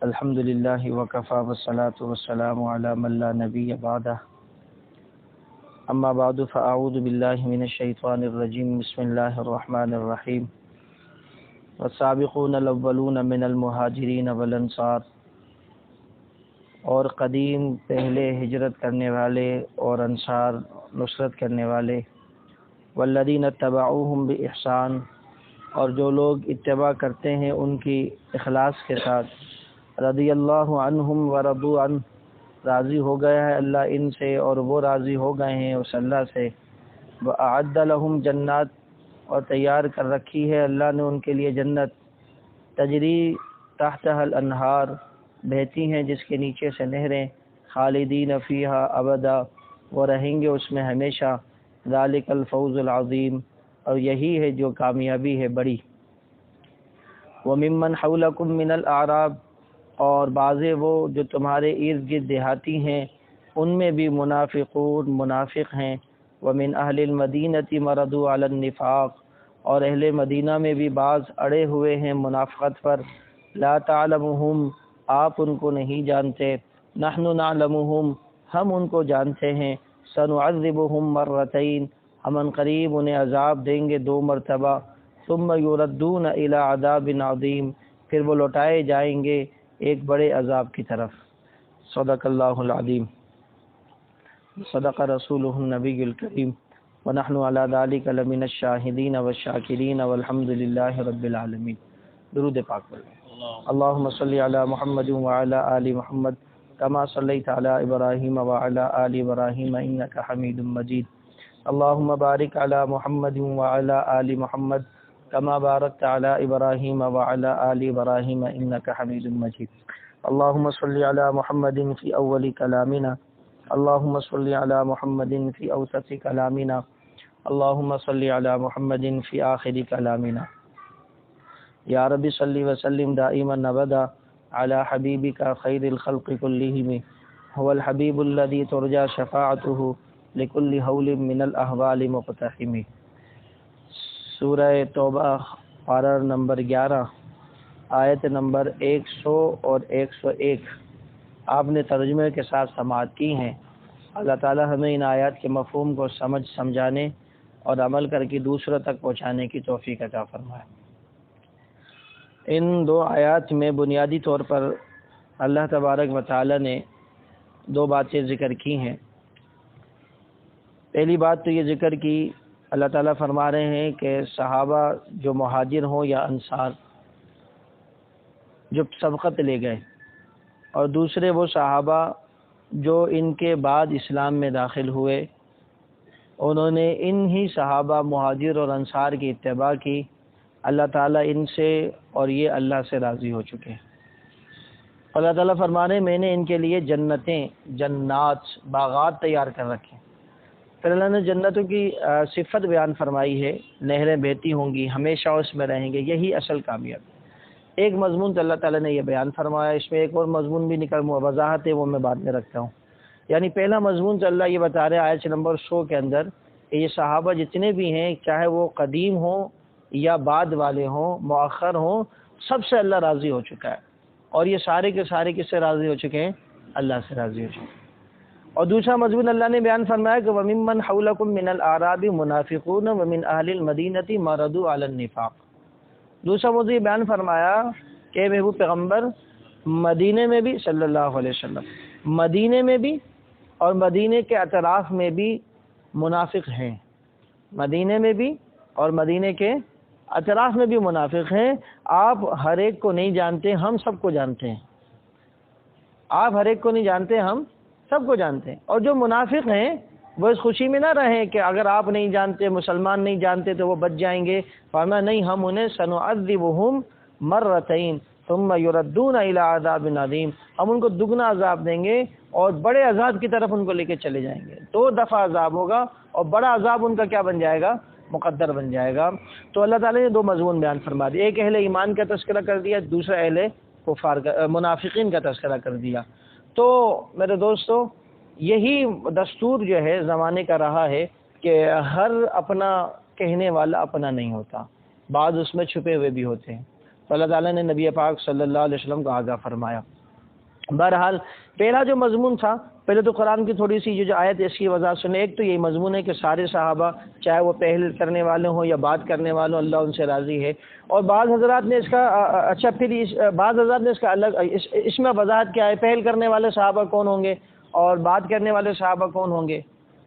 الحمد للہ وکفی والصلاة والسلام علی من لا نبی بعدہ اما بعد فاعوذ باللہ من الشیطان الرجیم بسم اللہ الرحمن الرحیم والسابقون الاولون من المہاجرین والانصار، اور قدیم پہلے ہجرت کرنے والے اور انصار نصرت کرنے والے، والذین اتبعوہم بإحسان، اور جو لوگ اتباع کرتے ہیں ان کی اخلاص کے ساتھ، رضی اللہ عنہم ورضوا عنہ، راضی ہو گیا ہے اللہ ان سے اور وہ راضی ہو گئے ہیں اس اللہ سے، وأعد لہم جنات، اور تیار کر رکھی ہے اللہ نے ان کے لیے جنت، تجری تحتها الانہار، بہتی ہیں جس کے نیچے سے نہریں، خالدین فیہا ابدا، وہ رہیں گے اس میں ہمیشہ، ذالک الفوز العظیم، اور یہی ہے جو کامیابی ہے بڑی۔ وممن حولکم من الاعراب، اور بعضے وہ جو تمہارے ارد گرد دیہاتی ہیں ان میں بھی منافقون منافق ہیں، ومن اہل المدینہ مردوا علی النفاق، اور اہل مدینہ میں بھی بعض اڑے ہوئے ہیں منافقت پر، لا تعلمہم، آپ ان کو نہیں جانتے، نحن نعلمہم، ہم ان کو جانتے ہیں، سنعذبہم مرتین، ہم ان قریب انہیں عذاب دیں گے 2 مرتبہ، ثم یردون الی عذاب عظیم، پھر وہ لوٹائے جائیں گے ایک بڑے عذاب کی طرف۔ صدق اللہ العظیم، صدق رسولہ النبی الکریم، ونحن علی ذلک لمن الشاہدین والشاکرین والحمد للہ رب العالمین۔ درود پاک پڑھیں۔ اللہم صلی علی محمد وعلی آل محمد کما صلیت علی ابراہیم وعلی آل ابراہیم انک حمید مجید۔ اللہم بارک علی محمد وعلی آل محمد کما بارکت علی ابراہیم وعلی آل ابراہیم انک حمید مجید۔ اللہم صلی علی محمد فی اول کلامنا، اللہم صلی علی محمد فی اوسط کلامنا، اللہم صلی علی محمد فی آخر کلامنا۔ یا رب صلی وسلم دائما ابدا علی حبیبک خیر الخلق کلہم، هو الحبیب الذی ترجى شفاعته لكل حول من الاحوال مقتحم۔ سورہ توبہ پارہ نمبر 11 آیت نمبر 100 اور 101 آپ نے ترجمے کے ساتھ سماعت کی ہیں۔ اللہ تعالی ہمیں ان آیات کے مفہوم کو سمجھانے اور عمل کر کے دوسروں تک پہنچانے کی توفیق عطا فرمائے۔ ان 2 آیات میں بنیادی طور پر اللہ تبارک و تعالی نے 2 باتیں ذکر کی ہیں۔ پہلی بات تو یہ ذکر کی، اللہ تعالیٰ فرما رہے ہیں کہ صحابہ جو مہاجر ہوں یا انصار جو سبقت لے گئے، اور دوسرے وہ صحابہ جو ان کے بعد اسلام میں داخل ہوئے، انہوں نے ان ہی صحابہ مہاجر اور انصار کی اتباع کی، اللہ تعالیٰ ان سے اور یہ اللہ سے راضی ہو چکے ہیں۔ اللہ تعالیٰ فرما رہے ہیں میں نے ان کے لیے جنتیں، جنات، باغات تیار کر رکھے۔ پھر اللہ نے جنتوں کی صفت بیان فرمائی ہے، نہریں بہتی ہوں گی، ہمیشہ اس میں رہیں گے، یہی اصل کامیابی۔ ایک مضمون تو اللہ تعالیٰ نے یہ بیان فرمایا، اس میں ایک اور مضمون بھی نکل وضاحت ہے، وہ میں بعد میں رکھتا ہوں۔ یعنی پہلا مضمون تو اللہ یہ بتا رہے ہیں آیت نمبر 100 کے اندر کہ یہ صحابہ جتنے بھی ہیں، چاہے وہ قدیم ہوں یا بعد والے ہوں، مؤخر ہوں، سب سے اللہ راضی ہو چکا ہے، اور یہ سارے کے سارے کس سے راضی ہو چکے ہیں؟ اللہ سے راضی ہو چکے ہیں۔ اور دوسرا مضمون اللہ نے بیان فرمایا کہ وَمِمَّنْ حَوْلَكُمْ مِنَ الْأَعْرَابِ مُنَافِقُونَ وَمِنْ أَهْلِ الْمَدِينَةِ مَرَدُوا عَلَى النِّفَاقِ۔ دوسرا موضوع یہ بیان فرمایا کہ محبوب پیغمبر مدینے میں بھی صلی اللہ علیہ وسلم، مدینے میں بھی اور مدینے کے اطراف میں بھی منافق ہیں، مدینے میں بھی اور مدینے کے اطراف میں بھی منافق ہیں۔ آپ ہر ایک کو نہیں جانتے، ہم سب کو جانتے ہیں۔ آپ ہر ایک کو نہیں جانتے، ہم سب کو جانتے ہیں۔ اور جو منافق ہیں وہ اس خوشی میں نہ رہیں کہ اگر آپ نہیں جانتے، مسلمان نہیں جانتے تو وہ بچ جائیں گے، فرمایا نہیں، ہم انہیں سنعذبہم مرتین ثم یردون الی عذاب عظیم، ہم ان کو دگنا عذاب دیں گے اور بڑے عذاب کی طرف ان کو لے کے چلے جائیں گے۔ 2 دفعہ عذاب ہوگا اور بڑا عذاب ان کا کیا بن جائے گا؟ مقدر بن جائے گا۔ تو اللہ تعالیٰ نے 2 مضمون بیان فرما دیے، ایک اہل ایمان کا تذکرہ کر دیا، دوسرا اہل کفار کا، منافقین کا تذکرہ کر دیا۔ تو میرے دوستو، یہی دستور جو ہے زمانے کا رہا ہے کہ ہر اپنا کہنے والا اپنا نہیں ہوتا، بعض اس میں چھپے ہوئے بھی ہوتے ہیں۔ تو اللہ تعالیٰ نے نبی پاک صلی اللہ علیہ وسلم کو آگاہ فرمایا۔ بہرحال پہلا جو مضمون تھا، پہلے تو قرآن کی تھوڑی سی جو آیت اس کی وضاحت سنیں۔ ایک تو یہی مضمون ہے کہ سارے صحابہ چاہے وہ پہل کرنے والے ہوں یا بات کرنے والے ہوں، اللہ ان سے راضی ہے۔ اور بعض حضرات نے اس کا بعض حضرات نے اس کا الگ اس میں وضاحت کیا ہے، پہل کرنے والے صحابہ کون ہوں گے اور بات کرنے والے صحابہ کون ہوں گے۔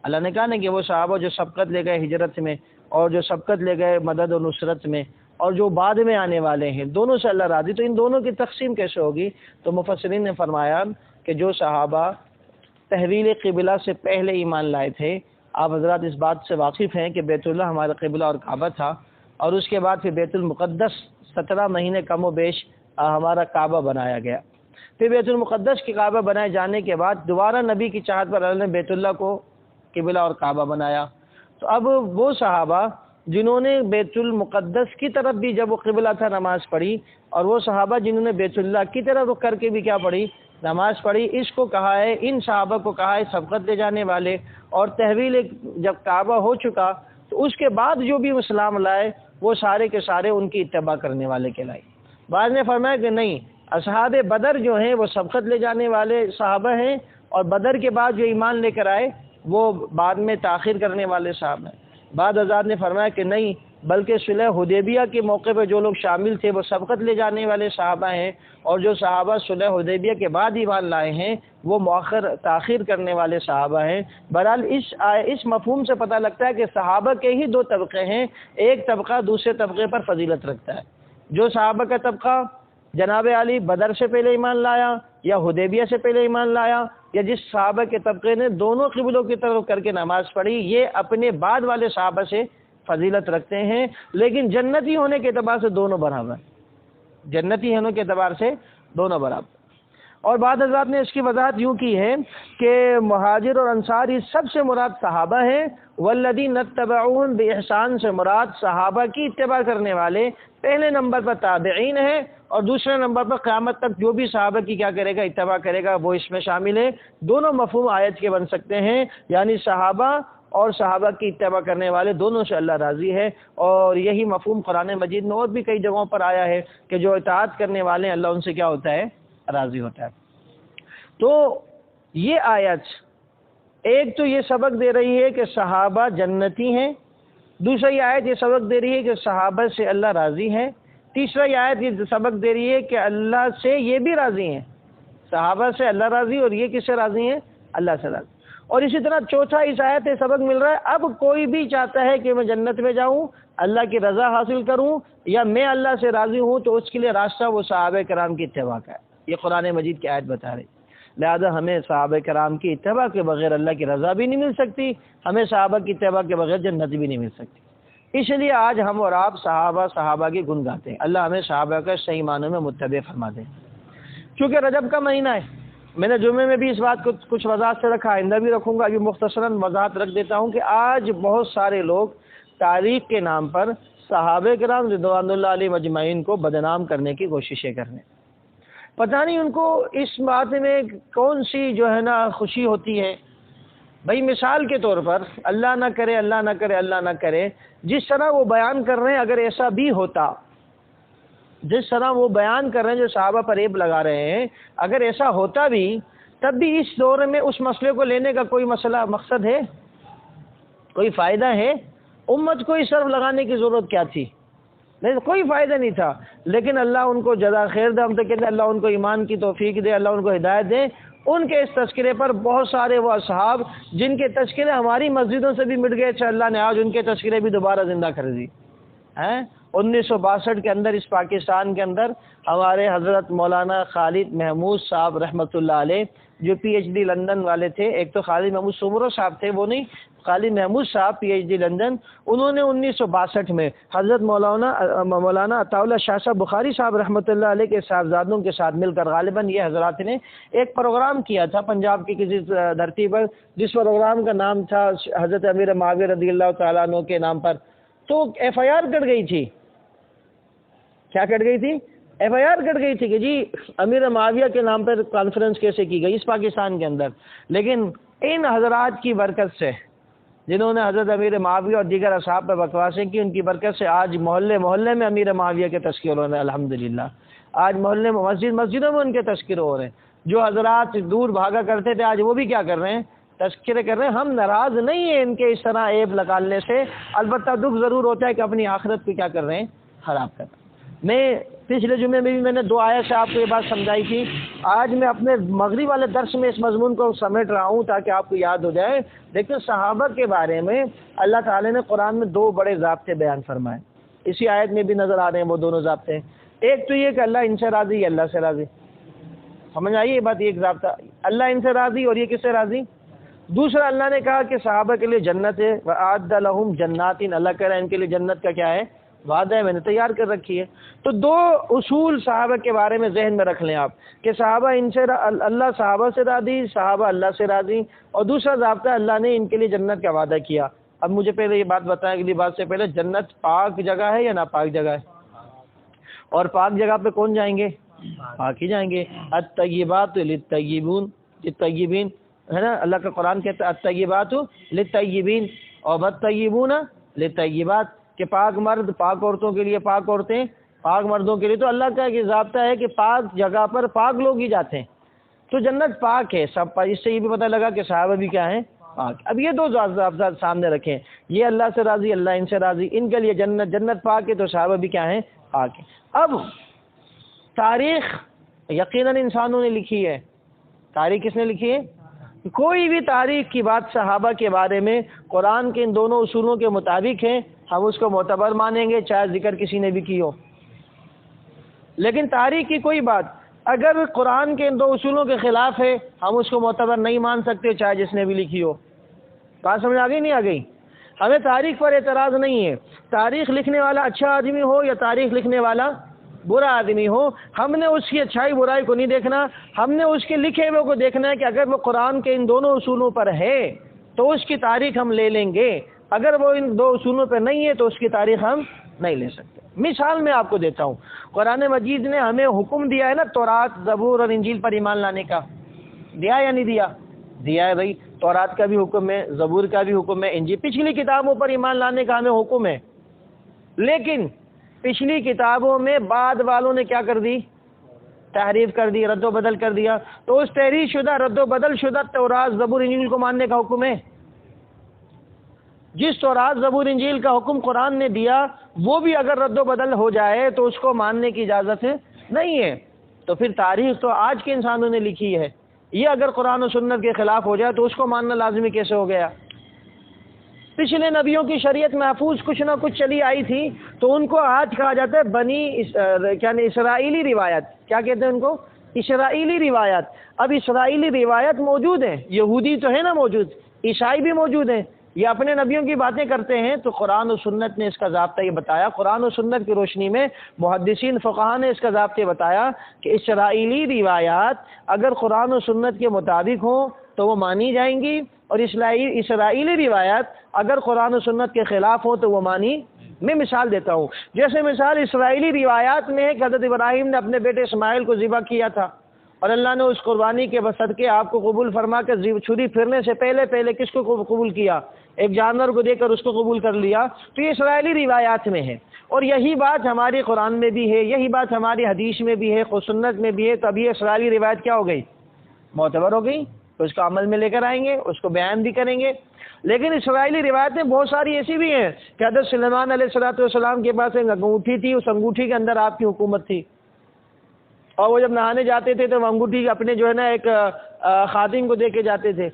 اللہ نے کہا نا کہ وہ صحابہ جو سبقت لے گئے ہجرت میں اور جو سبقت لے گئے مدد و نصرت میں اور جو بعد میں آنے والے ہیں، دونوں سے اللہ راضی۔ تو ان دونوں کی تقسیم کیسے ہوگی؟ تو مفسرین نے فرمایا کہ جو صحابہ تحویل قبلہ سے پہلے ایمان لائے تھے، آپ حضرات اس بات سے واقف ہیں کہ بیت اللہ ہمارا قبلہ اور کعبہ تھا، اور اس کے بعد پھر بیت المقدس 17 مہینے کم و بیش ہمارا کعبہ بنایا گیا۔ پھر بیت المقدس کی کعبہ بنائے جانے کے بعد دوبارہ نبی کی چاہت پر اللہ نے بیت اللہ کو قبلہ اور کعبہ بنایا۔ تو اب وہ صحابہ جنہوں نے بیت المقدس کی طرف بھی جب وہ قبلہ تھا نماز پڑھی، اور وہ صحابہ جنہوں نے بیت اللہ کی طرف رخ کر کے بھی کیا پڑھی؟ نماز پڑھی، اس کو کہا ہے، ان صحابہ کو کہا ہے سبقت لے جانے والے۔ اور تحویل جب کعبہ ہو چکا تو اس کے بعد جو بھی اسلام لائے وہ سارے کے سارے ان کی اتباع کرنے والے کہلائے۔ بعض نے فرمایا کہ نہیں، اصحاب بدر جو ہیں وہ سبقت لے جانے والے صحابہ ہیں، اور بدر کے بعد جو ایمان لے کر آئے وہ بعد میں تاخیر کرنے والے صحابہ ہیں۔ بعض حضرات نے فرمایا کہ نہیں، بلکہ صلح حدیبیہ کے موقع پہ جو لوگ شامل تھے وہ سبقت لے جانے والے صحابہ ہیں، اور جو صحابہ صلح حدیبیہ کے بعد ایمان لائے ہیں وہ تاخیر کرنے والے صحابہ ہیں۔ بہرحال اس مفہوم سے پتہ لگتا ہے کہ صحابہ کے ہی دو طبقے ہیں، ایک طبقہ دوسرے طبقے پر فضیلت رکھتا ہے۔ جو صحابہ کا طبقہ جناب علی بدر سے پہلے ایمان لایا یا حدیبیہ سے پہلے ایمان لایا، یا جس صحابہ کے طبقے نے دونوں قبلوں کی طرف کر کے نماز پڑھی، یہ اپنے بعد والے صحابہ سے فضیلت رکھتے ہیں، لیکن جنتی ہونے کے اعتبار سے دونوں برابر، جنتی ہونے کے اعتبار سے دونوں برابر۔ اور بعض حضرات نے اس کی وضاحت یوں کی ہے کہ مہاجر اور انصار یہ سب سے مراد صحابہ ہیں، والذین اتبعوہم بإحسان سے مراد صحابہ کی اتباع کرنے والے پہلے نمبر پر تابعین ہیں، اور دوسرے نمبر پر قیامت تک جو بھی صحابہ کی کیا کرے گا؟ اتباع کرے گا، وہ اس میں شامل ہے۔ دونوں مفہوم آیت کے بن سکتے ہیں، یعنی صحابہ اور صحابہ کی اتباع کرنے والے دونوں سے اللہ راضی ہے۔ اور یہی مفہوم قرآن مجید میں اور بھی کئی جگہوں پر آیا ہے کہ جو اطاعت کرنے والے ہیں اللہ ان سے کیا ہوتا ہے؟ راضی ہوتا ہے۔ تو یہ آیت ایک تو یہ سبق دے رہی ہے کہ صحابہ جنتی ہیں، دوسرا یہ آیت یہ سبق دے رہی ہے کہ صحابہ سے اللہ راضی ہے، تیسرا یہ آیت یہ سبق دے رہی ہے کہ اللہ سے یہ بھی راضی ہیں، صحابہ سے اللہ راضی اور یہ کس سے راضی ہیں؟ اللہ سے راضی۔ اور اسی طرح چوتھا اس آیت سے سبق مل رہا ہے اب کوئی بھی چاہتا ہے کہ میں جنت میں جاؤں، اللہ کی رضا حاصل کروں، یا میں اللہ سے راضی ہوں، تو اس کے لیے راستہ وہ صحابہ کرام کی اتباع کا ہے۔ یہ قرآن مجید کی آیت بتا رہی، لہذا ہمیں صحابہ کرام کی اتباع کے بغیر اللہ کی رضا بھی نہیں مل سکتی، ہمیں صحابہ کی اتباع کے بغیر جنت بھی نہیں مل سکتی۔ اس لیے آج ہم اور آپ صحابہ کی گن گاتے ہیں، اللہ ہمیں صحابہ کا صحیح معنوں میں متبع فرما دے۔ چونکہ رجب کا مہینہ ہے، میں نے جمعے میں بھی اس بات کو کچھ وضاحت سے رکھا، آئندہ بھی رکھوں گا، ابھی مختصراً وضاحت رکھ دیتا ہوں کہ آج بہت سارے لوگ تاریخ کے نام پر صحابہ کرام رضوان اللہ علیہ مجمعین کو بدنام کرنے کی کوششیں کر رہے ہیں۔ پتہ نہیں ان کو اس بات میں کون سی جو ہے نا خوشی ہوتی ہے۔ بھائی مثال کے طور پر اللہ نہ کرے اللہ نہ کرے اللہ نہ کرے، جس طرح وہ بیان کر رہے ہیں اگر ایسا بھی ہوتا، جس طرح وہ بیان کر رہے ہیں جو صحابہ پر عیب لگا رہے ہیں، اگر ایسا ہوتا بھی تب بھی اس دور میں اس مسئلے کو لینے کا کوئی مقصد ہے؟ کوئی فائدہ ہے؟ امت کو اس طرف لگانے کی ضرورت کیا تھی؟ نہیں، کوئی فائدہ نہیں تھا۔ لیکن اللہ ان کو جزا خیر دے، ہم تو کہتے ہیں اللہ ان کو ایمان کی توفیق دے، اللہ ان کو ہدایت دے۔ ان کے اس تذکرے پر بہت سارے وہ اصحاب جن کے تذکرے ہماری مسجدوں سے بھی مٹ گئے تھے، اللہ نے آج ان کے تذکرے بھی دوبارہ زندہ کر دی ہیں۔ 1962 کے اندر اس پاکستان کے اندر ہمارے حضرت مولانا خالد محمود صاحب رحمۃ اللہ علیہ جو پی ایچ ڈی لندن والے تھے، ایک تو خالد محمود سمرو صاحب تھے، وہ نہیں، خالد محمود صاحب پی ایچ ڈی لندن، انہوں نے 1962 میں حضرت مولانا عطا اللہ شاہ صاحب بخاری صاحب رحمۃ اللہ علیہ کے صاحبزادوں کے ساتھ مل کر غالباً یہ حضرات نے ایک پروگرام کیا تھا پنجاب کی کسی دھرتی پر، جس پروگرام کا نام تھا حضرت امیر معاویہ رضی اللہ تعالیٰ عنہ کے نام پر۔ تو ایف آئی آر کٹ گئی تھی، کیا کٹ گئی تھی؟ ایف آئی آر کٹ گئی تھی کہ جی امیر معاویہ کے نام پر کانفرنس کیسے کی گئی اس پاکستان کے اندر۔ لیکن ان حضرات کی برکت سے جنہوں نے حضرت امیر معاویہ اور دیگر اصحاب پر بکواسیں کی، ان کی برکت سے آج محلے محلے میں امیر معاویہ کے تذکر ہو رہے ہیں الحمدللہ. آج محلے میں مسجدوں میں ان کے تذکر ہو رہے ہیں. جو حضرات دور بھاگا کرتے تھے آج وہ بھی کیا کر رہے ہیں؟ تذکرے کر رہے ہیں. ہم ناراض نہیں ہیں ان کے اس طرح عیب نکالنے سے، البتہ دکھ ضرور ہوتا ہے کہ اپنی آخرت کو کیا کر رہے ہیں؟ خراب کر رہے ہیں. میں پچھلے جمعے میں بھی میں نے 2 آیت سے آپ کو یہ بات سمجھائی تھی. آج میں اپنے مغرب والے درس میں اس مضمون کو سمیٹ رہا ہوں تاکہ آپ کو یاد ہو جائے. دیکھیں صحابہ کے بارے میں اللہ تعالی نے قرآن میں 2 بڑے ضابطے بیان فرمائے. اسی آیت میں بھی نظر آ رہے ہیں وہ دونوں ضابطے. ایک تو یہ کہ اللہ ان سے راضی، اللہ سے راضی. سمجھ آئیے یہ بات، ایک ضابطہ اللہ ان سے راضی اور یہ کس سے راضی. دوسرا اللہ نے کہا کہ صحابہ کے لیے جنت ہے، وَأَعَدَّ لَهُمْ جَنَّاتٍ، اللہ کہہ رہا ہے ان کے لیے جنت کا کیا ہے؟ وعدہ ہے، میں نے تیار کر رکھی ہے. تو 2 اصول صحابہ کے بارے میں ذہن میں رکھ لیں آپ کہ صحابہ ان سے اللہ صحابہ سے راضی، صحابہ اللہ سے راضی. اور دوسرا ضابطہ اللہ نے ان کے لیے جنت کا وعدہ کیا. اب مجھے پہلے یہ بات بتائیں، اگلی بات سے پہلے، جنت پاک جگہ ہے یا ناپاک جگہ ہے؟ اور پاک جگہ پہ کون جائیں گے؟ پاک ہی جائیں گے. الطیبات للطیبون، للطیبین ہے نا. اللہ کا قرآن کہتا ہے الطیبات للطیبین اور والطیبون للطیبات، کہ پاک مرد پاک عورتوں کے لیے پاک عورتیں پاک مردوں کے لیے. تو اللہ کا ایک ضابطہ ہے کہ پاک جگہ پر پاک لوگ ہی جاتے ہیں. تو جنت پاک ہے سب. اس سے یہ بھی پتہ لگا کہ صحابہ بھی کیا ہیں؟ پاک. اب یہ 2 ضابطات سامنے رکھیں، یہ اللہ سے راضی، اللہ ان سے راضی، ان کے لیے جنت، جنت پاک ہے تو صحابہ بھی کیا ہیں؟ پاک ہے. اب تاریخ یقیناً انسانوں نے لکھی ہے. تاریخ کس نے لکھی ہے؟ کوئی بھی تاریخ کی بات صحابہ کے بارے میں قرآن کے ان دونوں اصولوں کے مطابق ہے، ہم اس کو معتبر مانیں گے چاہے ذکر کسی نے بھی کی ہو. لیکن تاریخ کی کوئی بات اگر قرآن کے ان 2 اصولوں کے خلاف ہے، ہم اس کو معتبر نہیں مان سکتے چاہے جس نے بھی لکھی ہو. بات سمجھ آ گئی نہیں آ گئی؟ ہمیں تاریخ پر اعتراض نہیں ہے. تاریخ لکھنے والا اچھا آدمی ہو یا تاریخ لکھنے والا برا آدمی ہو، ہم نے اس کی اچھائی برائی کو نہیں دیکھنا، ہم نے اس کے لکھے ہوئے کو دیکھنا ہے کہ اگر وہ قرآن کے ان دونوں اصولوں پر ہے تو اس کی تاریخ ہم لے لیں گے، اگر وہ ان 2 اصولوں پر نہیں ہے تو اس کی تاریخ ہم نہیں لے سکتے. مثال میں آپ کو دیتا ہوں، قرآن مجید نے ہمیں حکم دیا ہے نا تورات، زبور اور انجیل پر ایمان لانے کا. دیا یا نہیں دیا؟ دیا ہے بھائی. تورات کا بھی حکم ہے، زبور کا بھی حکم ہے، انجیل پچھلی کتابوں پر ایمان لانے کا ہمیں حکم ہے. لیکن پچھلی کتابوں میں بعد والوں نے کیا کر دی؟ تحریف کر دی، رد و بدل کر دیا. تو اس تحریف شدہ، رد و بدل شدہ تورات، زبور، انجیل کو ماننے کا حکم ہے. جس تورات، زبور، انجیل کا حکم قرآن نے دیا وہ بھی اگر رد و بدل ہو جائے تو اس کو ماننے کی اجازت نہیں ہے. تو پھر تاریخ تو آج کے انسانوں نے لکھی ہے، یہ اگر قرآن و سنت کے خلاف ہو جائے تو اس کو ماننا لازمی کیسے ہو گیا؟ پچھلے نبیوں کی شریعت محفوظ کچھ نہ کچھ چلی آئی تھی تو ان کو آج کہا جاتا ہے یعنی اسرائیلی روایت. کیا کہتے ہیں ان کو؟ اسرائیلی روایت. اب اسرائیلی روایت موجود ہیں، یہودی تو ہے نا موجود، عیسائی بھی موجود ہیں، یہ اپنے نبیوں کی باتیں کرتے ہیں. تو قرآن و سنت نے اس کا ضابطہ یہ بتایا، قرآن و سنت کی روشنی میں محدثین فقہاء نے اس کا ضابطہ بتایا کہ اسرائیلی روایات اگر قرآن و سنت کے مطابق ہوں تو وہ مانی جائیں گی، اور اسرائیلی روایات اگر قرآن و سنت کے خلاف ہوں تو وہ مانی. میں مثال دیتا ہوں، جیسے مثال اسرائیلی روایات میں ہے کہ حضرت ابراہیم نے اپنے بیٹے اسماعیل کو ذبح کیا تھا اور اللہ نے اس قربانی کے صدقے آپ کو قبول فرما کر چھری پھرنے سے پہلے کس کو قبول کیا؟ ایک جانور کو دے کر اس کو قبول کر لیا. تو یہ اسرائیلی روایات میں ہے، اور یہی بات ہماری قرآن میں بھی ہے، یہی بات ہماری حدیث میں بھی ہے، سنت میں بھی ہے. تو اب یہ اسرائیلی روایت کیا ہو گئی؟ معتبر ہو گئی. تو اس کو عمل میں لے کر آئیں گے، اس کو بیان بھی کریں گے. لیکن اسرائیلی روایتیں بہت ساری ایسی بھی ہیں کہ حضرت سلیمان علیہ السلام کے پاس ایک انگوٹھی تھی، اس انگوٹھی کے اندر آپ کی حکومت تھی، اور وہ جب نہانے جاتے تھے تو وہ انگوٹھی اپنے جو ہے نا ایک خادم کو دے کے جاتے تھے.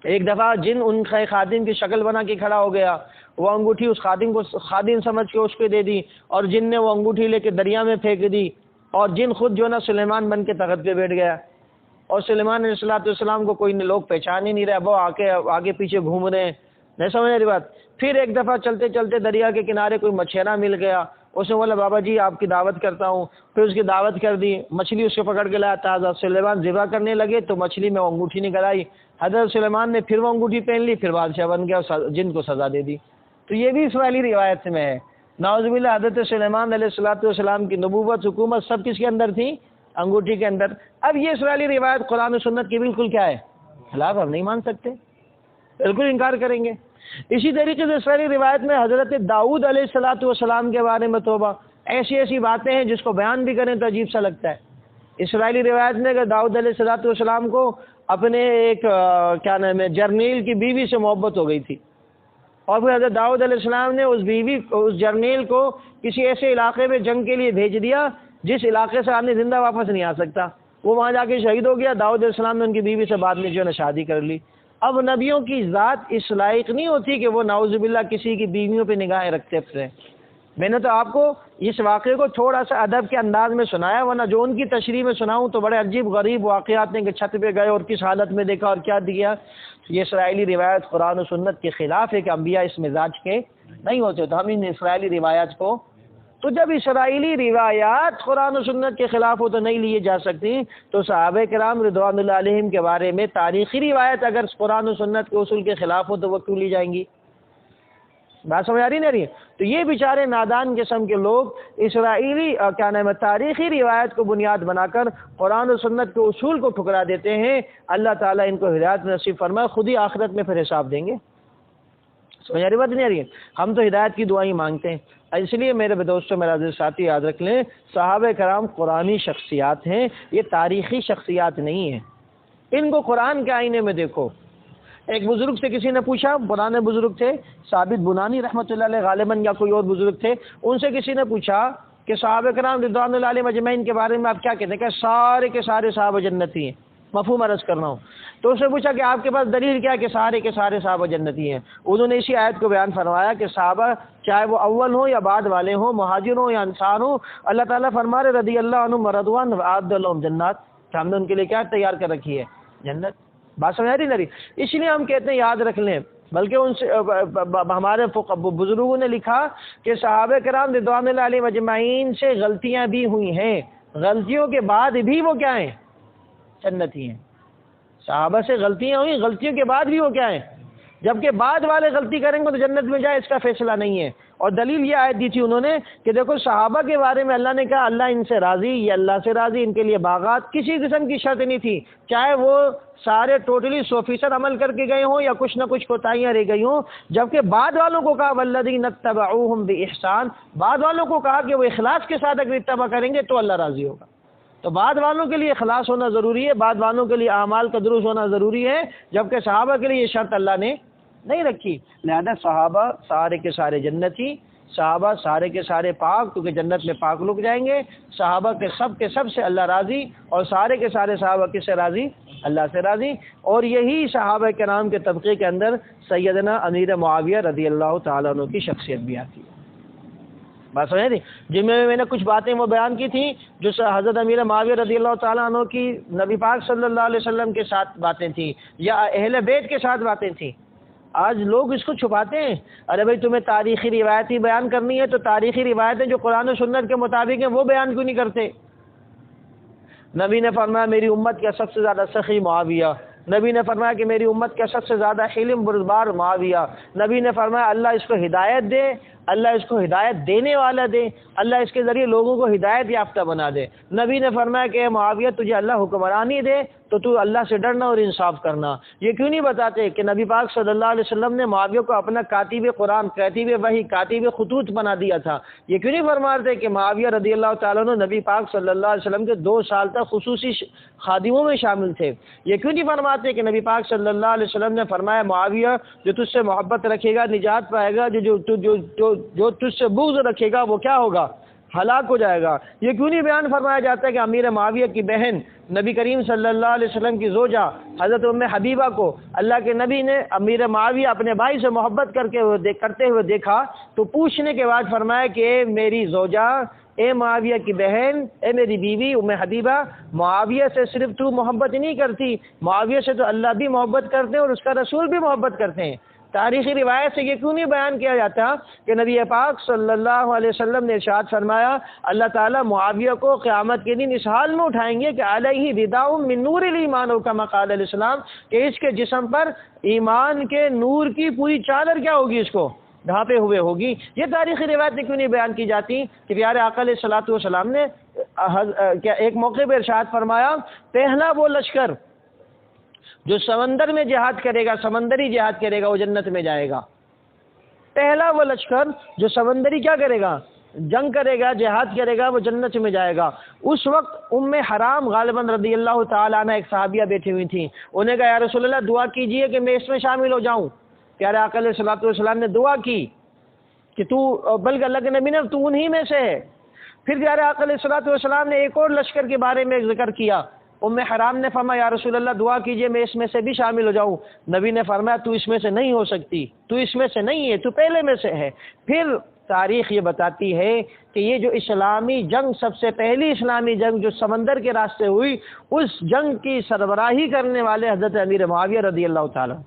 ایک دفعہ جن ان خادم کی شکل بنا کے کھڑا ہو گیا، وہ انگوٹھی اس خادم سمجھ کے اس کو دے دی، اور جن نے وہ انگوٹھی لے کے دریا میں پھینک دی، اور جن خود جو ہے نا سلیمان بن کے تخت پہ بیٹھ گیا. اور سلیمان علیہ السلام کو کوئی لوگ پہچان ہی نہیں رہا، وہ آگے پیچھے گھوم رہے ہیں. نہیں سمجھ رہی بات؟ پھر ایک دفعہ چلتے چلتے دریا کے کنارے کوئی مچھیرا مل گیا، اس نے بولا بابا جی آپ کی دعوت کرتا ہوں. پھر اس کی دعوت کر دی، مچھلی اس کو پکڑ کے لایا تازہ. سلیمان ذبح کرنے لگے تو مچھلی میں وہ انگوٹھی نکل آئی. حضرت سلیمان نے پھر وہ انگوٹھی پہن لی، پھر بادشاہ بن گیا، جن کو سزا دے دی. تو یہ بھی اسرائیلی روایت میں ہے. نعوذ باللہ، حضرت سلیمان علیہ السلام کی نبوت، حکومت سب کس کے اندر تھی؟ انگوٹھی کے اندر. اب یہ اسرائیلی روایت قرآن و سنت کی بالکل کیا ہے؟ خلاف. ہم نہیں مان سکتے، بالکل انکار کریں گے. اسی طریقے سے اسرائیلی روایت میں حضرت داؤد علیہ الصلوۃ والسلام کے بارے میں توبہ، ایسی ایسی باتیں ہیں جس کو بیان بھی کریں تو عجیب سا لگتا ہے۔ اسرائیلی روایت میں کہ داؤد علیہ الصلوۃ والسلام کو اپنے ایک کیا نام ہے جرنیل کی بیوی سے محبت ہو گئی تھی، اور پھر حضرت داؤد علیہ السلام نے اس جرنیل کو کسی ایسے علاقے میں جنگ کے لیے بھیج دیا جس علاقے سے آدمی زندہ واپس نہیں آ سکتا، وہ وہاں جا کے شہید ہو گیا۔ داؤد علیہ السلام نے ان کی بیوی سے بعد میں جو ہے شادی کر لی۔ اب نبیوں کی ذات اس لائق نہیں ہوتی کہ وہ نعوذ باللہ کسی کی بیویوں پہ نگاہیں رکھتے پھریں۔ میں نے تو آپ کو اس واقعے کو تھوڑا سا ادب کے انداز میں سنایا، ورنہ جو ان کی تشریح میں سناؤں تو بڑے عجیب غریب واقعات ہیں کہ چھت پہ گئے اور کس حالت میں دیکھا اور کیا دیا۔ یہ اسرائیلی روایت قرآن و سنت کے خلاف ہے کہ انبیاء اس مزاج کے نہیں ہوتے، تو ہم ان اسرائیلی روایات کو، تو جب اسرائیلی روایات قرآن و سنت کے خلاف ہو تو نہیں لیے جا سکتی، تو صحابہ کرام رضوان اللہ علیہم کے بارے میں تاریخی روایت اگر قرآن و سنت کے اصول کے خلاف ہو تو وہ کیوں لی جائیں گی؟ بات سمجھ آ رہی نہیں رہی؟ تو یہ بیچارے نادان قسم کے لوگ اسرائیلی کیا نام ہے تاریخی روایت کو بنیاد بنا کر قرآن و سنت کے اصول کو ٹھکرا دیتے ہیں۔ اللہ تعالیٰ ان کو ہدایت نصیب فرمائے، خود ہی آخرت میں پھر حساب دیں گے۔ سمجھ آ رہی بات نہیں آ رہی ہے؟ ہم تو ہدایت کی دعائیں مانگتے ہیں، اس لیے میرے دوستوں، میرا عزیز ساتھی، یاد رکھ لیں صحابہ کرام قرآنی شخصیات ہیں، یہ تاریخی شخصیات نہیں ہیں۔ ان کو قرآن کے آئینے میں دیکھو۔ ایک بزرگ سے کسی نے پوچھا، پرانے بزرگ تھے ثابت بنانی رحمۃ اللہ علیہ غالباً، یا کوئی اور بزرگ تھے، ان سے کسی نے پوچھا کہ صحابہ کرام رضوان اللہ علیہم اجمعین کے بارے میں آپ کیا کہتے ہیں؟ کہ سارے کے سارے صحابہ جنتی ہیں۔ مفہوم عرض کرنا ہوں تو اس نے پوچھا کہ آپ کے پاس دلیل کیا ہے کہ سارے کے سارے صحابہ جنتی ہیں؟ انہوں نے اسی آیت کو بیان فرمایا کہ صحابہ چاہے وہ اول ہوں یا بعد والے ہوں، مہاجر ہوں یا انصار ہوں، اللہ تعالیٰ فرما رہے رضی اللہ عنہم ورضوان وأعد لهم جنات، کہ ہم نے ان کے لیے کیا تیار کر رکھی ہے؟ جنت۔ بات سمجھ آ رہی نہیں؟ اس لیے ہم کہتے ہیں یاد رکھ لیں، بلکہ ان سے ہمارے بزرگوں نے لکھا کہ صحابہ کرام رضوان اللہ علیہم اجمعین سے غلطیاں بھی ہوئی ہیں، غلطیوں کے بعد بھی وہ کیا ہیں؟ جنتی ہیں۔ صحابہ سے غلطیاں ہوئی، غلطیوں کے بعد بھی وہ کیا ہیں؟ جبکہ بعد والے غلطی کریں گے تو جنت میں جائے، اس کا فیصلہ نہیں ہے۔ اور دلیل یہ آیت دی تھی انہوں نے کہ دیکھو صحابہ کے بارے میں اللہ نے کہا اللہ ان سے راضی، یہ اللہ سے راضی، ان کے لیے باغات، کسی قسم کی شرط نہیں تھی، چاہے وہ سارے ٹوٹلی 100% عمل کر کے گئے ہوں یا کچھ نہ کچھ کوتاہیاں رہ گئی ہوں۔ جبکہ بعد والوں کو کہا والذین اتبعوہم بإحسان، بعد والوں کو کہا کہ وہ اخلاص کے ساتھ اگر اتباع کریں گے تو اللہ راضی ہوگا۔ تو بعد والوں کے لیے اخلاص ہونا ضروری ہے، بعد والوں کے لیے اعمال کا درست ہونا ضروری ہے، جبکہ صحابہ کے لیے یہ شرط اللہ نے نہیں رکھی۔ لہذا صحابہ سارے کے سارے جنتی، صحابہ سارے کے سارے پاک، کیونکہ جنت میں پاک لوگ جائیں گے۔ صحابہ کے سب سے اللہ راضی، اور سارے کے سارے صحابہ کس سے راضی؟ اللہ سے راضی۔ اور یہی صحابہ کرام کے طبقے کے اندر سیدنا امیر معاویہ رضی اللہ تعالیٰ عنہ کی شخصیت بھی آتی ہے۔ بات سمجھ تھی؟ جن میں نے کچھ باتیں وہ بیان کی تھیں جو حضرت امیر معاویہ رضی اللہ تعالیٰ عنہ کی نبی پاک صلی اللہ علیہ وسلم کے ساتھ باتیں تھیں یا اہل بیت کے ساتھ باتیں تھیں۔ آج لوگ اس کو چھپاتے ہیں، ارے بھائی تمہیں تاریخی روایت ہی بیان کرنی ہے تو تاریخی روایتیں جو قرآن و سنت کے مطابق ہیں وہ بیان کیوں نہیں کرتے؟ نبی نے فرمایا میری امت کا سب سے زیادہ سخی معاویہ، نبی نے فرمایا کہ میری امت کا سب سے زیادہ حلم بردبار معاویہ، نبی نے فرمایا اللہ اس کو ہدایت دے، اللہ اس کو ہدایت دینے والا دے، اللہ اس کے ذریعے لوگوں کو ہدایت یافتہ بنا دے۔ نبی نے فرمایا کہ اے معاویہ تجھے اللہ حکمرانی دے تو اللہ سے ڈرنا اور انصاف کرنا۔ یہ کیوں نہیں بتاتے کہ نبی پاک صلی اللہ علیہ وسلم نے معاویہ کو اپنا کاتب قرآن، کاتب وحی، کاتب خطوط بنا دیا تھا؟ یہ کیوں نہیں فرماتے کہ معاویہ رضی اللہ تعالیٰ عنہ نبی پاک صلی اللہ علیہ وسلم کے 2 سال تک خصوصی خادموں میں شامل تھے؟ یہ کیوں نہیں فرماتے کہ نبی پاک صلی اللہ علیہ وسلم نے فرمایا معاویہ جو تجھ سے محبت رکھے گا نجات پائے گا، جو تجھ سے بغض رکھے گا وہ کیا ہوگا؟ ہلاک ہو جائے گا۔ یہ کیوں نہیں بیان فرمایا جاتا ہے کہ امیر معاویہ کی بہن نبی کریم صلی اللہ علیہ وسلم کی زوجہ حضرت ام حبیبہ کو اللہ کے نبی نے امیر معاویہ اپنے بھائی سے محبت کرتے ہوئے دیکھا تو پوچھنے کے بعد فرمایا کہ اے میری زوجہ، اے معاویہ کی بہن، اے میری بیوی ام حبیبہ، معاویہ سے صرف تو محبت نہیں کرتی، معاویہ سے تو اللہ بھی محبت کرتے ہیں اور اس کا رسول بھی محبت کرتے ہیں۔ تاریخی روایت سے یہ کیوں نہیں بیان کیا جاتا کہ نبی پاک صلی اللہ علیہ وسلم نے ارشاد فرمایا اللہ تعالیٰ معاویہ کو قیامت کے دن اس حال میں اٹھائیں گے کہ علیہ رداء من نور الایمان و کما قال علیہ السلام، کہ اس کے جسم پر ایمان کے نور کی پوری چادر کیا ہوگی، اس کو ڈھانپے ہوئے ہوگی۔ یہ تاریخی روایتیں کیوں نہیں بیان کی جاتی کہ پیارے آقا علیہ الصلوۃ والسلام نے ایک موقع پہ ارشاد فرمایا پہلا وہ لشکر جو سمندر میں جہاد کرے گا، سمندری جہاد کرے گا، وہ جنت میں جائے گا۔ پہلا وہ لشکر جو سمندری کیا کرے گا، جنگ کرے گا، جہاد کرے گا، وہ جنت میں جائے گا۔ اس وقت حرام غالباً رضی اللہ تعالیٰ عنہ ایک صحابیہ بیٹھی ہوئی تھیں، انہیں کہا یا رسول اللہ دعا کیجئے کہ میں اس میں شامل ہو جاؤں۔ پیارے آقا علیہ الصلوۃ والسلام نے دعا کی کہ بلکہ اللہ کے نبی نے تو انہی میں سے ہے۔ پھر پیارے آقا علیہ الصلوۃ والسلام نے ایک اور لشکر کے بارے میں ذکر کیا، حرام نے فرمایا یا رسول اللہ دعا کیجئے میں اس میں سے بھی شامل ہو جاؤں۔ نبی نے فرمایا تو اس میں سے نہیں ہو سکتی، تو اس میں سے نہیں ہے، تو پہلے میں سے ہے۔ پھر تاریخ یہ بتاتی ہے کہ یہ جو اسلامی جنگ، سب سے پہلی اسلامی جنگ جو سمندر کے راستے ہوئی، اس جنگ کی سربراہی کرنے والے حضرت امیر معاویہ رضی اللہ تعالیٰ۔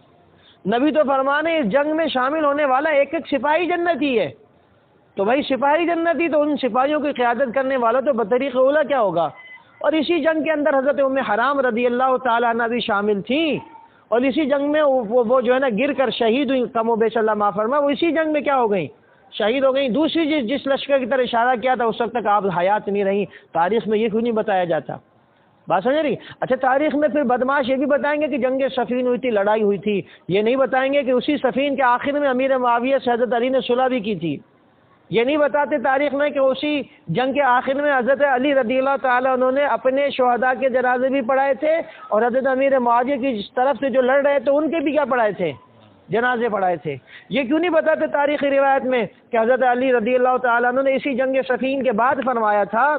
نبی تو فرمانے اس جنگ میں شامل ہونے والا ایک ایک سپاہی جنتی ہے، تو بھائی سپاہی جنتی تو ان سپاہیوں کی قیادت کرنے والا تو بطریق اولیٰ کیا ہوگا۔ اور اسی جنگ کے اندر حضرت حرام رضی اللہ تعالیٰ عنہ بھی شامل تھی، اور اسی جنگ میں وہ جو ہے نا گر کر شہید ہوئی، کم و بیش اللہ معاف فرمائے، وہ اسی جنگ میں کیا ہو گئی، شہید ہو گئی۔ دوسری جس لشکر کی طرف اشارہ کیا تھا اس وقت تک آپ حیات نہیں رہی، تاریخ میں یہ کیوں نہیں بتایا جاتا؟ بات سمجھ رہی؟ اچھا تاریخ میں پھر بدماش یہ بھی بتائیں گے کہ جنگ صفین ہوئی تھی، لڑائی ہوئی تھی، یہ نہیں بتائیں گے کہ اسی صفین کے آخر میں امیر معاویہ سے حضرت علی نے صلح بھی کی تھی۔ یہ نہیں بتاتے تاریخ میں کہ اسی جنگ کے آخر میں حضرت علی رضی اللہ تعالیٰ انہوں نے اپنے شہداء کے جنازے بھی پڑھائے تھے، اور حضرت امیر معاویہ کی طرف سے جو لڑ رہے تھے ان کے بھی کیا پڑھائے تھے، جنازے پڑھائے تھے۔ یہ کیوں نہیں بتاتے تاریخی روایت میں کہ حضرت علی رضی اللہ تعالیٰ عنہ نے اسی جنگ صفین کے بعد فرمایا تھا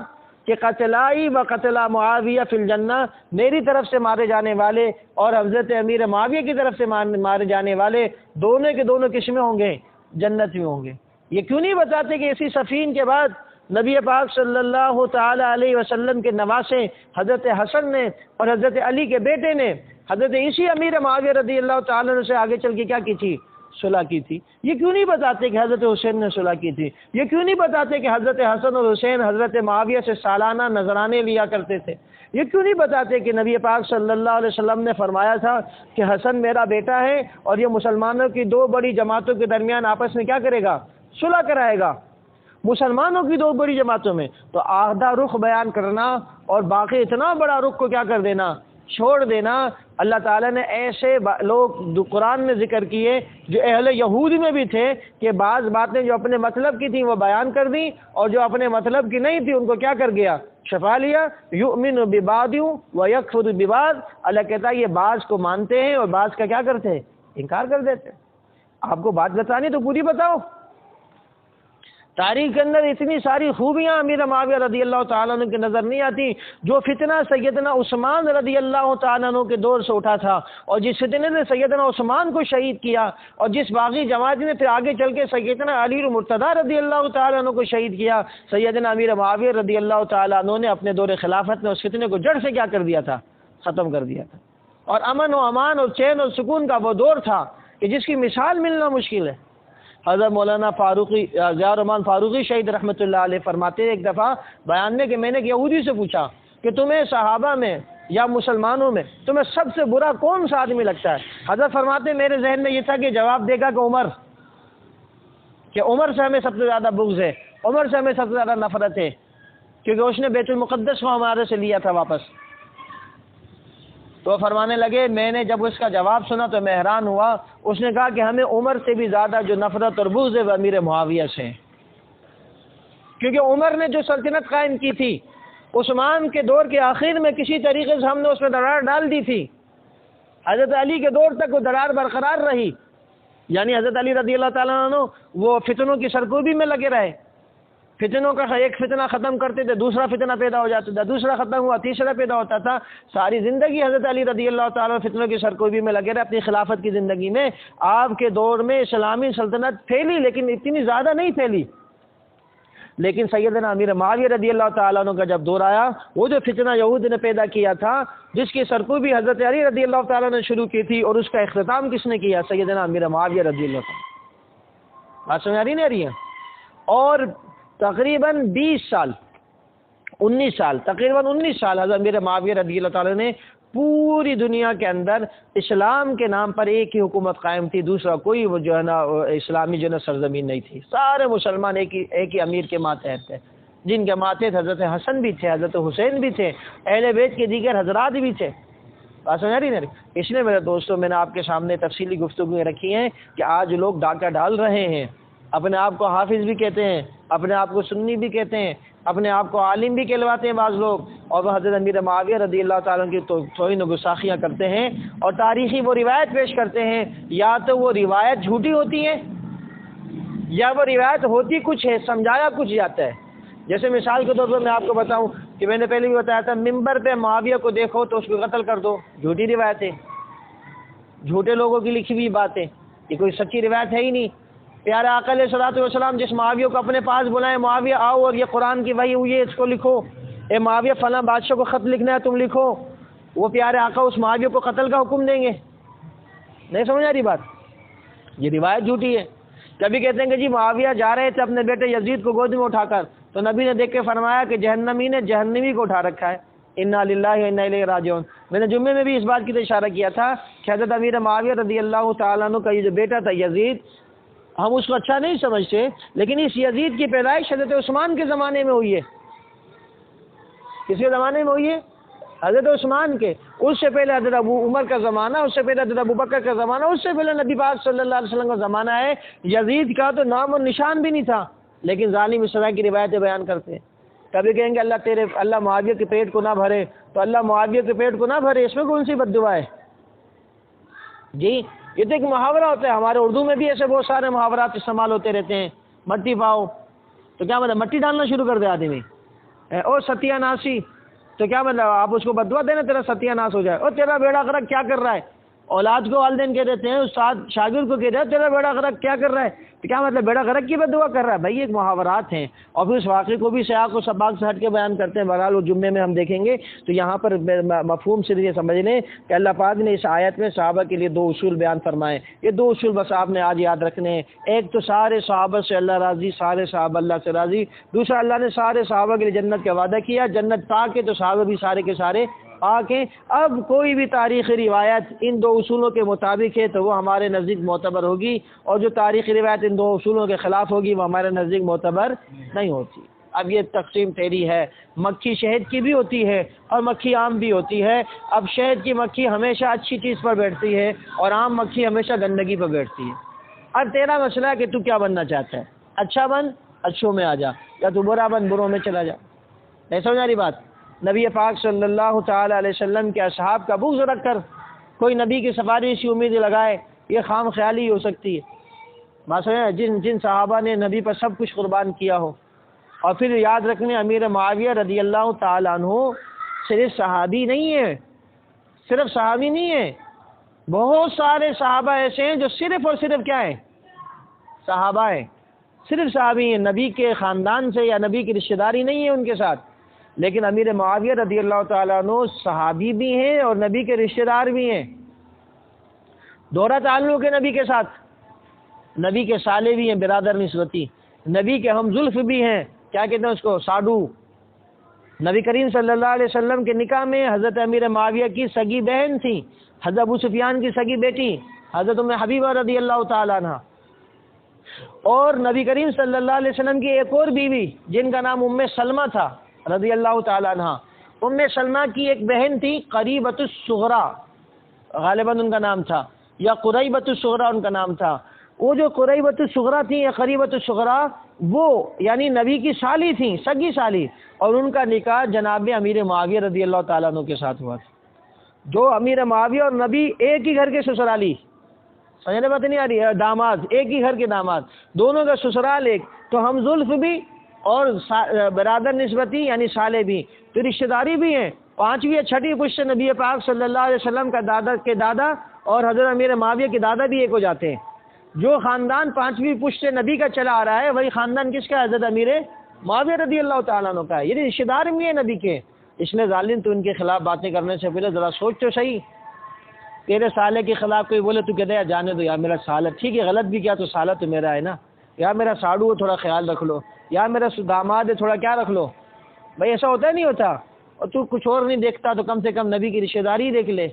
کہ قتلائی و قتلا معاویہ فی الجنہ، میری طرف سے مارے جانے والے اور حضرت امیر معاویہ کی طرف سے مارے جانے والے دونوں کے دونوں کس میں ہوں گے، جنت میں ہوں گے۔ یہ کیوں نہیں بتاتے کہ اسی صفین کے بعد نبی پاک صلی اللہ تعالی علیہ وسلم کے نواسے حضرت حسن نے اور حضرت علی کے بیٹے نے حضرت اسی امیر معاویہ رضی اللہ تعالیٰ عنہ سے آگے چل کے کیا کی تھی، صلح کی تھی۔ یہ کیوں نہیں بتاتے کہ حضرت حسین نے صلح کی تھی؟ یہ کیوں نہیں بتاتے کہ حضرت حسن اور حسین حضرت معاویہ سے سالانہ نذرانے لیا کرتے تھے؟ یہ کیوں نہیں بتاتے کہ نبی پاک صلی اللہ علیہ وسلم نے فرمایا تھا کہ حسن میرا بیٹا ہے اور یہ مسلمانوں کی دو بڑی جماعتوں کے درمیان آپس میں کیا کرے گا، صلح کرائے گا، مسلمانوں کی دو بڑی جماعتوں میں۔ تو آدھا رخ بیان کرنا اور باقی اتنا بڑا رخ کو کیا کر دینا، چھوڑ دینا۔ اللہ تعالیٰ نے ایسے لوگ قرآن میں ذکر کیے جو اہل یہود میں بھی تھے کہ بعض باتیں جو اپنے مطلب کی تھیں وہ بیان کر دیں، اور جو اپنے مطلب کی نہیں تھی ان کو کیا کر گیا، چھپا لیا۔ یؤمن ببعض ویکفر ببعض، اللہ کہتا ہے یہ بعض کو مانتے ہیں اور بعض کا کیا کرتے ہیں، انکار کر دیتے ہیں۔ آپ کو بات بتانی تو پوری بتاؤ۔ تاریخ کے اندر اتنی ساری خوبیاں امیر معاویہ رضی اللہ تعالیٰ عنہ کی نظر نہیں آتی۔ جو فتنہ سیدنا عثمان رضی اللہ تعالیٰ عنہ کے دور سے اٹھا تھا، اور جس فتنے نے سیدنا عثمان کو شہید کیا، اور جس باغی جماعت نے پھر آگے چل کے سیدنا علی المرتضیٰ رضی اللہ تعالیٰ عنہ کو شہید کیا، سیدنا امیر معاویہ رضی اللہ تعالیٰ عنہ نے اپنے دور خلافت میں اس فتنے کو جڑ سے کیا کر دیا تھا، ختم کر دیا تھا۔ اور امن و امان اور چین اور سکون کا وہ دور تھا کہ جس کی مثال ملنا مشکل ہے۔ حضرت مولانا ضیاء الرحمن فاروقی شہید رحمۃ اللہ علیہ فرماتے ہیں ایک دفعہ بیان میں کہ میں نے ایک یہودی سے پوچھا کہ تمہیں صحابہ میں یا مسلمانوں میں تمہیں سب سے برا کون سا آدمی لگتا ہے؟ حضرت فرماتے ہیں میرے ذہن میں یہ تھا کہ جواب دے گا کہ عمر سے ہمیں سب سے زیادہ بغض ہے، عمر سے ہمیں سب سے زیادہ نفرت ہے، کیونکہ اس نے بیت المقدس کو ہمارے سے لیا تھا واپس۔ تو فرمانے لگے میں نے جب اس کا جواب سنا تو میں حیران ہوا۔ اس نے کہا کہ ہمیں عمر سے بھی زیادہ جو نفرت اور بغض ہے وہ امیر معاویہ سے، کیونکہ عمر نے جو سلطنت قائم کی تھی عثمان کے دور کے آخر میں کسی طریقے سے ہم نے اس میں دراڑ ڈال دی تھی۔ حضرت علی کے دور تک وہ دراڑ برقرار رہی، یعنی حضرت علی رضی اللہ تعالیٰ عنہ وہ فتنوں کی سرکوبی میں لگے رہے۔ فتنوں کا ایک فتنہ ختم کرتے تھے، دوسرا فتنہ پیدا ہو جاتا تھا، دوسرا ختم ہوا، تیسرا پیدا ہوتا تھا۔ ساری زندگی حضرت علی رضی اللہ تعالیٰ فتنوں کی سرکوبی میں لگے رہے اپنی خلافت کی زندگی میں۔ آپ کے دور میں اسلامی سلطنت پھیلی لیکن اتنی زیادہ نہیں پھیلی۔ لیکن سیدنا امیر معاویہ رضی اللہ تعالیٰ عنہ کا جب دور آیا، وہ جو فتنہ یہود نے پیدا کیا تھا، جس کی سرکوبی حضرت علی رضی اللہ تعالیٰ نے شروع کی تھی، اور اس کا اختتام کس نے کیا؟ سیدنا امیر معاویہ رضی اللہ تعالیٰ۔ بات سمجھ آ رہی نہیں آ رہی ہے؟ اور تقریباً 19 سال حضرت امیر معاویہ رضی اللہ تعالیٰ نے پوری دنیا کے اندر اسلام کے نام پر ایک ہی حکومت قائم تھی، دوسرا کوئی وہ جو ہے نا اسلامی جو ہے نا سرزمین نہیں تھی۔ سارے مسلمان ایک ہی امیر کے ماتحت تھے، جن کے ماتحت حضرت حسن بھی تھے، حضرت حسین بھی تھے، اہل بیت کے دیگر حضرات بھی تھے۔ بات سمجھ رہی نا؟ اس لیے میرے دوستوں میں نے آپ کے سامنے تفصیلی گفتگو رکھی ہیں کہ آج لوگ ڈاکہ ڈال رہے ہیں، اپنے آپ کو حافظ بھی کہتے ہیں، اپنے آپ کو سنی بھی کہتے ہیں، اپنے آپ کو عالم بھی کہلواتے ہیں بعض لوگ، اور وہ حضرت امیر معاویہ رضی اللہ تعالیٰ عنہ کی توہین و گستاخیاں کرتے ہیں اور تاریخی وہ روایت پیش کرتے ہیں، یا تو وہ روایت جھوٹی ہوتی ہے یا وہ روایت ہوتی کچھ ہے، سمجھایا کچھ جاتا ہے۔ جیسے مثال کے طور پر میں آپ کو بتاؤں کہ میں نے پہلے بھی بتایا تھا، ممبر پہ معاویہ کو دیکھو تو اس کو قتل کر دو، جھوٹی روایت ہے، جھوٹے لوگوں کی لکھی ہوئی بات ہے، یہ کوئی سچی روایت ہے ہی نہیں۔ پیارے آقا علیہ الصلوۃ والسلام جس معاویہ کو اپنے پاس بلائیں، معاویہ آؤ اور یہ قرآن کی وحی ہوئی ہے اس کو لکھو، اے معاویہ فلاں بادشاہ کو خط لکھنا ہے تم لکھو، وہ پیارے آقا اس معاویہ کو قتل کا حکم دیں گے؟ نہیں سمجھ آ رہی بات؟ یہ روایت جھوٹی ہے۔ کبھی کہتے ہیں کہ جی معاویہ جا رہے تھے اپنے بیٹے یزید کو گود میں اٹھا کر، تو نبی نے دیکھ کے فرمایا کہ جہنمی نے جہنمی کو اٹھا رکھا ہے، انا للہ و انا الیہ راجعون۔ میں نے جمعے میں بھی اس بات کی اشارہ کیا تھا کہ حضرت امیر معاویہ رضی اللہ تعالیٰ عنہ کا یہ جو بیٹا تھا یزید، ہم اس کو اچھا نہیں سمجھتے، لیکن اس یزید کی پیدائش حضرت عثمان کے زمانے میں ہوئی ہے۔ کس کے زمانے میں ہوئی ہے؟ حضرت عثمان کے۔ اس سے پہلے حضرت ابو عمر کا زمانہ، اس سے پہلے حضرت ابو بکر کا زمانہ، اس سے پہلے نبی پاک صلی اللہ علیہ وسلم کا زمانہ ہے۔ یزید کا تو نام اور نشان بھی نہیں تھا، لیکن ظالم اس طرح کی روایتیں بیان کرتے ہیں۔ کبھی کہیں گے اللہ معاویہ کے پیٹ کو نہ بھرے، تو اللہ معاویہ کے پیٹ کو نہ بھرے، اس میں کون سی بد دعا ہے؟ جی یہ تو ایک محاورہ ہوتا ہے، ہمارے اردو میں بھی ایسے بہت سارے محاورات استعمال ہوتے رہتے ہیں۔ مٹی پاؤ تو کیا مطلب مٹی ڈالنا شروع کر دے آدمی، او ستیہ ناسی تو کیا مطلب آپ اس کو بددعا دینا تیرا ستیہ ناس ہو جائے، اور تیرا بیڑا غرق کیا کر رہا ہے؟ اولاد کو والدین کہہ دیتے ہیں، استاد شاگرد کو کہہ رہے ہیں تیرا بیڑا غرق کیا کر رہا ہے، تو کیا مطلب بیڑا غرق کی بددعا کر رہا ہے؟ بھائی ایک محاورات ہیں، اور پھر اس واقعے کو بھی سیاق و سباق سے ہٹ کے بیان کرتے ہیں۔ بہرحال وہ جمعے میں ہم دیکھیں گے۔ تو یہاں پر مفہوم سے یہ سمجھ لیں کہ اللہ پاک نے اس آیت میں صحابہ کے لیے دو اصول بیان فرمائے، یہ دو اصول بس آپ نے آج یاد رکھنے ہیں۔ ایک تو سارے صحابہ سے اللہ راضی، سارے صحابہ اللہ سے راضی۔ دوسرا اللہ نے سارے صحابہ کے لیے جنت کا وعدہ کیا، جنت پاک ہے تو صحابہ بھی سارے کے سارے پاک ہیں۔ اب کوئی بھی تاریخی روایت ان دو اصولوں کے مطابق ہے تو وہ ہمارے نزدیک معتبر ہوگی، اور جو تاریخی روایت ان دو اصولوں کے خلاف ہوگی وہ ہمارے نزدیک معتبر نہیں ہوتی۔ اب یہ تقسیم تیری ہے، مکھی شہد کی بھی ہوتی ہے اور مکھی عام بھی ہوتی ہے۔ اب شہد کی مکھی ہمیشہ اچھی چیز پر بیٹھتی ہے اور عام مکھی ہمیشہ گندگی پر بیٹھتی ہے۔ اب تیرا مسئلہ ہے کہ تو کیا بننا چاہتا ہے، اچھا بن اچھوں میں آ جا، یا تو برا بن بروں میں چلا جا۔ نہیں سمجھ آ رہی بات؟ نبی پاک صلی اللہ تعالی علیہ وسلم کے اصحاب کا بغض رکھ کر کوئی نبی کی سفارش کی امید لگائے، یہ خام خیالی ہو سکتی ہے۔ مثلا جن صحابہ نے نبی پر سب کچھ قربان کیا ہو، اور پھر یاد رکھنے امیر معاویہ رضی اللہ تعالیٰ عنہ صرف صحابی نہیں ہے، صرف صحابی نہیں ہے، بہت سارے صحابہ ایسے ہیں جو صرف اور صرف کیا ہیں؟ صحابہ ہیں، صرف صحابی ہیں، نبی کے خاندان سے یا نبی کی رشتہ داری نہیں ہے ان کے ساتھ۔ لیکن امیر معاویہ رضی اللہ تعالیٰ عنہ صحابی بھی ہیں اور نبی کے رشتہ دار بھی ہیں، دوہرا تعلق ہے نبی کے ساتھ، نبی کے سالے بھی ہیں برادر نسبتی، نبی کے ہم زلف بھی ہیں، کیا کہتے ہیں اس کو، ساڈو۔ نبی کریم صلی اللہ علیہ وسلم کے نکاح میں حضرت امیر معاویہ کی سگی بہن تھی، حضرت ابو سفیان کی سگی بیٹی حضرت ام حبیبہ رضی اللہ تعالیٰ عنہ، اور نبی کریم صلی اللہ علیہ وسلم کی ایک اور بیوی جن کا نام ام سلمہ تھا رضی اللہ تعالیٰ عنہ۔ ام سلمہ کی ایک بہن تھی قریبۃ الصغریٰ غالباً ان کا نام تھا، یا قریبۃ الصغریٰ ان کا نام تھا۔ وہ جو قریبۃ الصغریٰ تھی یا قریبۃ الصغریٰ، وہ یعنی نبی کی سالی تھیں، سگی سالی، اور ان کا نکاح جناب امیر معاویہ رضی اللہ تعالیٰ عنہ کے ساتھ ہوا تھا۔ جو امیر معاویہ اور نبی ایک ہی گھر کے سسرالی، سمجھنے بات نہیں آ رہی ہے، داماد ایک ہی گھر کے داماد، دونوں کا سسرال ایک، تو ہم زلف بھی اور برادر نسبتی یعنی سالے بھی، تو رشتہ داری بھی ہیں۔ پانچویں یا چھٹی پشت نبی پاک صلی اللہ علیہ وسلم کا دادا کے دادا اور حضرت امیر معاویہ کے دادا بھی ایک ہو جاتے ہیں۔ جو خاندان پانچویں پشت نبی کا چلا آ رہا ہے وہی خاندان کس کا ہے؟ حضرت امیر معاویہ رضی اللہ تعالیٰ عنہ کا ہے، یہ رشتہ دار بھی ہے نبی کے۔ اس نے ظالم تو ان کے خلاف باتیں کرنے سے پہلے ذرا سوچ تو صحیح، تیرے سالے کے خلاف کوئی بولے تو کہتے ہیں جانے دو یار، میرا سالہ ٹھیک ہے، غلط بھی کیا تو سالہ تو میرا ہے نا، یا میرا ساڑو ہے تھوڑا خیال رکھ لو، یا میرا داماد ہے تھوڑا کیا رکھ لو۔ بھائی ایسا ہوتا ہے نہیں ہوتا؟ اور تو کچھ اور نہیں دیکھتا تو کم سے کم نبی کی رشتہ داری دیکھ لے،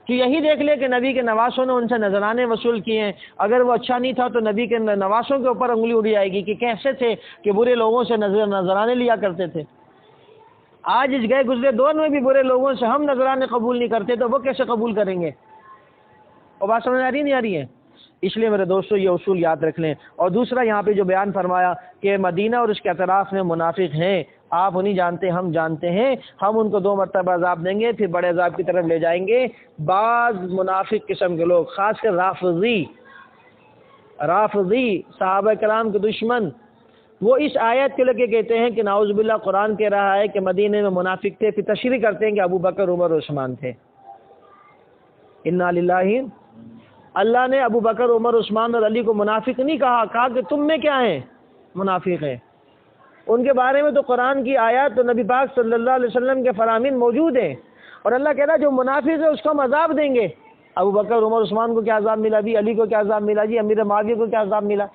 تو یہی دیکھ لے کہ نبی کے نواسوں نے ان سے نذرانے وصول کیے ہیں، اگر وہ اچھا نہیں تھا تو نبی کے نواسوں کے اوپر انگلی اڑی جائے گی کہ کیسے تھے کہ برے لوگوں سے نذرانے لیا کرتے تھے۔ آج اس گئے گزرے دور میں بھی برے لوگوں سے ہم نذرانے قبول نہیں کرتے تو وہ کیسے قبول کریں گے؟ اور بات سمجھ آ رہی نہیں آ رہی ہے؟ اس لیے میرے دوستو یہ اصول یاد رکھ لیں۔ اور دوسرا یہاں پہ جو بیان فرمایا کہ مدینہ اور اس کے اطراف میں منافق ہیں، آپ انہیں جانتے ہم جانتے ہیں، ہم ان کو 2 مرتبہ عذاب دیں گے پھر بڑے عذاب کی طرف لے جائیں گے۔ بعض منافق قسم کے لوگ، خاص کر رافضی صحابہ کرام کے دشمن، وہ اس آیت کے لے کے کہتے ہیں کہ نعوذ باللہ قرآن کہہ رہا ہے کہ مدینے میں منافق تھے، پھر تشریح کرتے ہیں کہ ابو بکر عمر اور عثمان تھے۔ انا للہ، اللہ نے ابو بکر عمر عثمان اور علی کو منافق نہیں کہا، کہا کہ تم میں کیا ہیں؟ منافق ہیں۔ ان کے بارے میں تو قرآن کی آیات تو نبی پاک صلی اللہ علیہ وسلم کے فرامین موجود ہیں، اور اللہ کہہ رہا ہے جو منافق ہے اس کو ہم عذاب دیں گے۔ ابو بکر عمر عثمان کو کیا عذاب ملا جی؟ علی کو کیا عذاب ملا جی؟ امیر معاویہ کو کیا عذاب ملا؟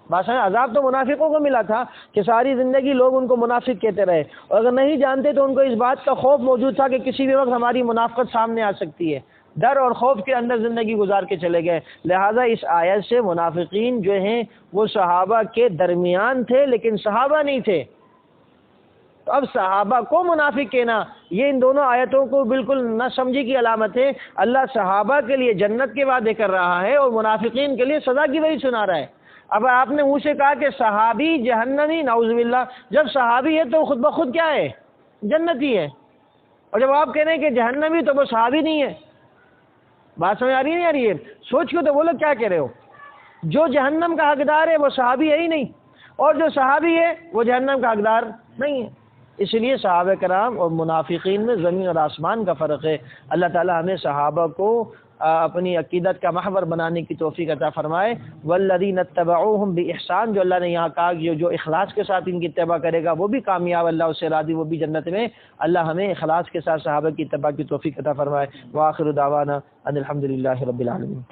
بات سمجھ؟ عذاب تو منافقوں کو ملا تھا کہ ساری زندگی لوگ ان کو منافق کہتے رہے، اور اگر نہیں جانتے تو ان کو اس بات کا خوف موجود تھا کہ کسی بھی وقت ہماری منافقت سامنے آ سکتی ہے، ڈر اور خوف کے اندر زندگی گزار کے چلے گئے۔ لہٰذا اس آیت سے منافقین جو ہیں وہ صحابہ کے درمیان تھے لیکن صحابہ نہیں تھے۔ تو اب صحابہ کو منافق کہنا یہ ان دونوں آیتوں کو بالکل نہ سمجھی کی علامت ہے۔ اللہ صحابہ کے لیے جنت کے وعدے کر رہا ہے اور منافقین کے لیے سزا کی وعید سنا رہا ہے۔ اب آپ نے منہ سے کہا کہ صحابی جہنمی، نعوذ باللہ، جب صحابی ہے تو خود بخود کیا ہے؟ جنتی ہے، اور جب آپ کہہ رہے ہیں کہ جہنمی تو وہ صحابی نہیں ہے۔ بات سمجھ آ رہی ہے نہیں آ رہی ہے؟ سوچ کے تو بولو کیا کہہ رہے ہو؟ جو جہنم کا حقدار ہے وہ صحابی ہے ہی نہیں، اور جو صحابی ہے وہ جہنم کا حقدار نہیں ہے۔ اس لیے صحابہ کرام اور منافقین میں زمین اور آسمان کا فرق ہے۔ اللہ تعالی ہمیں صحابہ کو اپنی عقیدت کا محور بنانے کی توفیق عطا فرمائے۔ والذین اتبعوہم بإحسان، جو اللہ نے یہاں کہا کہ جو اخلاص کے ساتھ ان کی اتباع کرے گا وہ بھی کامیاب، اللہ اس سے راضی، وہ بھی جنت میں۔ اللہ ہمیں اخلاص کے ساتھ صحابہ کی اتباع کی توفیق عطا فرمائے۔ وآخر دعوانا ان الحمد للہ رب العالمین۔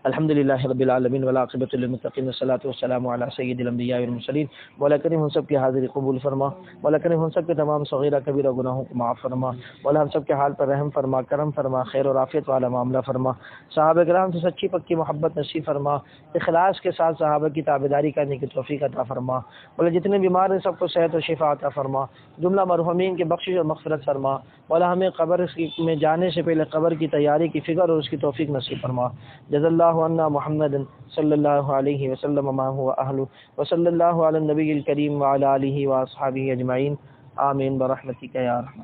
الحمد للہ رب العالمین والعاقبۃ للمتقین والصلاۃ والسلام علی سید الانبیاء والمرسلین۔ مولا کریم ہم سب کی حاضری قبول فرما، مولا کریم ہم سب کے تمام صغیرہ کبیرہ گناہوں کو معاف فرما، مولا ہم سب کے حال پر رحم فرما، کرم فرما، خیر اور عافیت والا معاملہ فرما، صحابہ کرام سے سچی پکی محبت نصیب فرما، اخلاص کے ساتھ صحابہ کی تابعداری کرنے کی توفیق عطا فرما، مولا جتنے بیمار ہیں سب کو صحت و شفا عطا فرما، جملہ مرحومین کے بخشش اور مغفرت فرما، مولا ہمیں قبر میں جانے سے پہلے قبر کی تیاری کی فکر اور اس کی توفیق نصیب فرما۔ جزا اللہ عنا محمد صلی اللہ علیہ وسلم ما هو اہل وصلی اللہ علی النبی الکریم وعلی آلہ واصحابہ اجمعین، آمین برحمتک یا ارحم۔